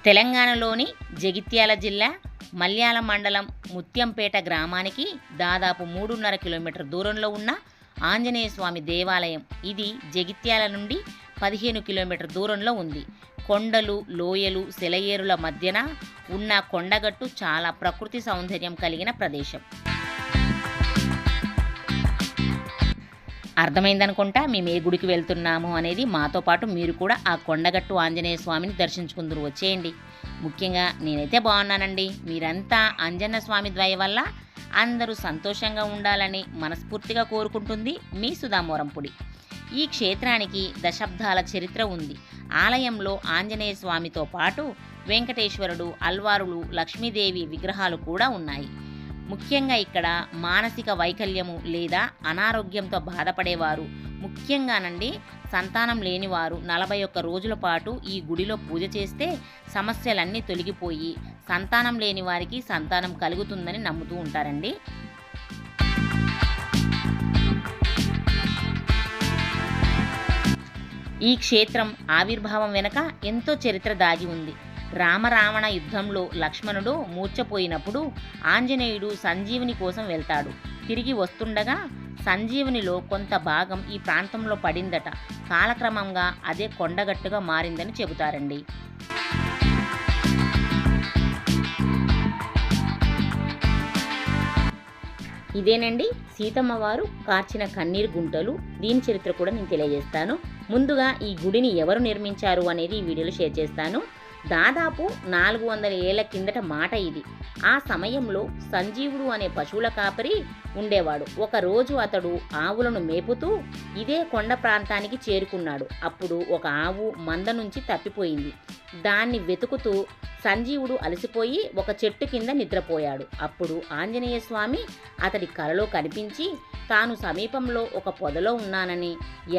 తెలంగాణలోని జగిత్యాల జిల్లా మల్యాల మండలం ముత్యంపేట గ్రామానికి దాదాపు 3.5 కిలోమీటర్ దూరంలో ఉన్న ఆంజనేయ స్వామి దేవాలయం. ఇది జగిత్యాల నుండి 15 కిలోమీటర్ దూరంలో ఉంది. కొండలు, లోయలు, సెలయేరుల మధ్యన ఉన్న కొండగట్టు చాలా ప్రకృతి సౌందర్యం కలిగిన ప్రదేశం. అర్థమైందనుకుంటా మేము ఏ గుడికి వెళ్తున్నాము అనేది. మాతో పాటు మీరు కూడా ఆ కొండగట్టు ఆంజనేయ స్వామిని దర్శించుకుందరు. వచ్చేయండి. ముఖ్యంగా నేనైతే బాగున్నానండి. మీరంతా ఆంజనేయ స్వామి దయ వల్ల అందరూ సంతోషంగా ఉండాలని మనస్ఫూర్తిగా కోరుకుంటుంది మీ సుధామోరంపుడి. ఈ క్షేత్రానికి దశాబ్దాల చరిత్ర ఉంది. ఆలయంలో ఆంజనేయ స్వామితో పాటు వెంకటేశ్వరుడు, అల్వారులు, లక్ష్మీదేవి విగ్రహాలు కూడా ఉన్నాయి. ముఖ్యంగా ఇక్కడ మానసిక వైకల్యము లేదా అనారోగ్యంతో బాధపడేవారు, ముఖ్యంగానండి సంతానం లేనివారు 41 రోజుల పాటు ఈ గుడిలో పూజ చేస్తే సమస్యలన్నీ తొలగిపోయి సంతానం లేని వారికి సంతానం కలుగుతుందని నమ్ముతూ ఉంటారండి. ఈ క్షేత్రం ఆవిర్భావం వెనుక ఎంతో చరిత్ర దాగి ఉంది. రామరావణ యుద్ధంలో లక్ష్మణుడు మూర్ఛపోయినప్పుడు ఆంజనేయుడు సంజీవుని కోసం వెళ్తాడు. తిరిగి వస్తుండగా సంజీవునిలో కొంత భాగం ఈ ప్రాంతంలో పడిందట. కాలక్రమంగా అదే కొండగట్టుగా మారిందని చెబుతారండి. ఇదేనండి సీతమ్మ వారు కార్చిన కన్నీరు గుంటలు. దీని చరిత్ర కూడా నేను తెలియజేస్తాను. ముందుగా ఈ గుడిని ఎవరు నిర్మించారు అనేది ఈ వీడియోలో షేర్ చేస్తాను. దాదాపు 400 ఏళ్ల కిందట మాట ఇది. ఆ సమయంలో సంజీవుడు అనే పశువుల కాపరి ఉండేవాడు. ఒకరోజు అతడు ఆవులను మేపుతూ ఇదే కొండ ప్రాంతానికి చేరుకున్నాడు. అప్పుడు ఒక ఆవు మంద నుంచి తప్పిపోయింది. దాన్ని వెతుకుతూ సంజీవుడు అలసిపోయి ఒక చెట్టు కింద నిద్రపోయాడు. అప్పుడు ఆంజనేయ స్వామి అతడి కలలో కనిపించి తాను సమీపంలో ఒక పొదలో ఉన్నానని,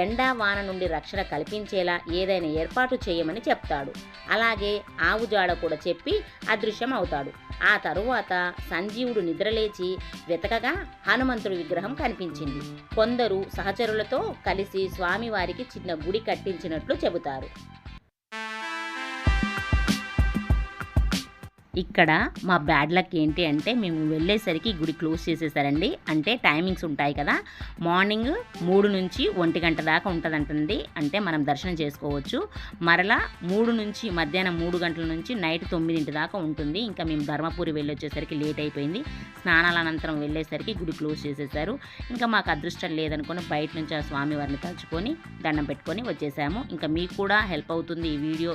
ఎండా వాన నుండి రక్షణ కల్పించేలా ఏదైనా ఏర్పాటు చేయమని చెప్తాడు. అలాగే ఆవు జాడ కూడా చెప్పి అదృశ్యం అవుతాడు. ఆ తరువాత సంజీవుడు నిద్రలేచి వెతకగా హనుమంతుడి విగ్రహం కనిపించింది. కొందరు సహచరులతో కలిసి స్వామివారికి చిన్న గుడి కట్టించినట్లు చెబుతారు. ఇక్కడ మా బ్యాడ్ లక్ ఏంటి అంటే మేము వెళ్ళేసరికి గుడి క్లోజ్ చేసేసారండి. అంటే టైమింగ్స్ ఉంటాయి కదా, మార్నింగ్ 3 నుంచి 1 గంట దాకా ఉంటుందంటండి. అంటే మనం దర్శనం చేసుకోవచ్చు. మరలా 3 నుంచి మధ్యాహ్నం 3 గంటల నుంచి నైట్ 9 దాకా ఉంటుంది. ఇంకా మేము ధర్మపురి వెళ్ళొచ్చేసరికి లేట్ అయిపోయింది. స్నానాల అనంతరం వెళ్ళేసరికి గుడి క్లోజ్ చేసేసారు. ఇంకా మాకు అదృష్టం లేదనుకొని బయట నుంచి ఆ స్వామివారిని తలుచుకొని దండం పెట్టుకొని వచ్చేసాము. ఇంకా మీకు కూడా హెల్ప్ అవుతుంది ఈ వీడియో,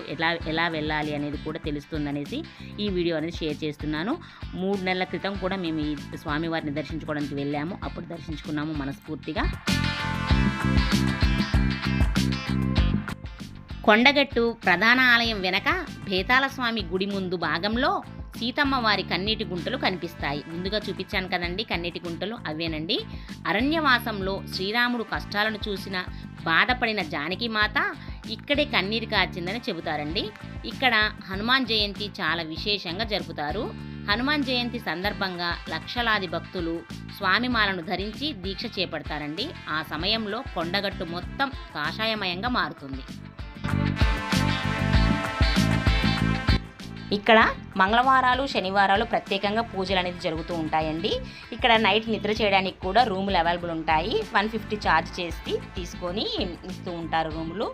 ఎలా వెళ్ళాలి అనేది కూడా తెలుస్తుంది అనేసి ఈ వీడియో అనేది షేర్ చేస్తున్నాను. 3 నెలల క్రితం కూడా మేము ఈ స్వామివారిని దర్శించుకోవడానికి వెళ్ళాము. అప్పుడు దర్శించుకున్నాము మనస్ఫూర్తిగా. కొండగట్టు ప్రధాన ఆలయం వెనక బేతాళ స్వామి గుడి ముందు భాగంలో సీతమ్మ వారి కన్నీటి గుంటలు కనిపిస్తాయి. ముందుగా చూపించాను కదండి కన్నీటి గుంటలు, అవేనండి. అరణ్యవాసంలో శ్రీరాముడు కష్టాలను చూసిన బాధపడిన జానకిమాత ఇక్కడే కన్నీరు కార్చిందని చెబుతారండి. ఇక్కడ హనుమాన్ జయంతి చాలా విశేషంగా జరుపుతారు. హనుమాన్ జయంతి సందర్భంగా లక్షలాది భక్తులు స్వామిమాలను ధరించి దీక్ష చేపడతారండి. ఆ సమయంలో కొండగట్టు మొత్తం కాషాయమయంగా మారుతుంది. ఇక్కడ మంగళవారాలు, శనివారాలు ప్రత్యేకంగా పూజలు అనేది జరుగుతూ ఉంటాయండి. ఇక్కడ నైట్ నిద్ర చేయడానికి కూడా రూములు అవైలబుల్ ఉంటాయి. 150 ఛార్జ్ చేసి తీసుకొని ఇస్తూ ఉంటారు రూములు.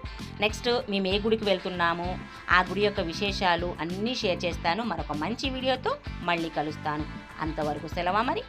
నెక్స్ట్ మేము ఏ గుడికి వెళ్తున్నాము, ఆ గుడి యొక్క విశేషాలు అన్నీ షేర్ చేస్తాను. మరొక మంచి వీడియోతో మళ్ళీ కలుస్తాను. అంతవరకు సెలవు మరి.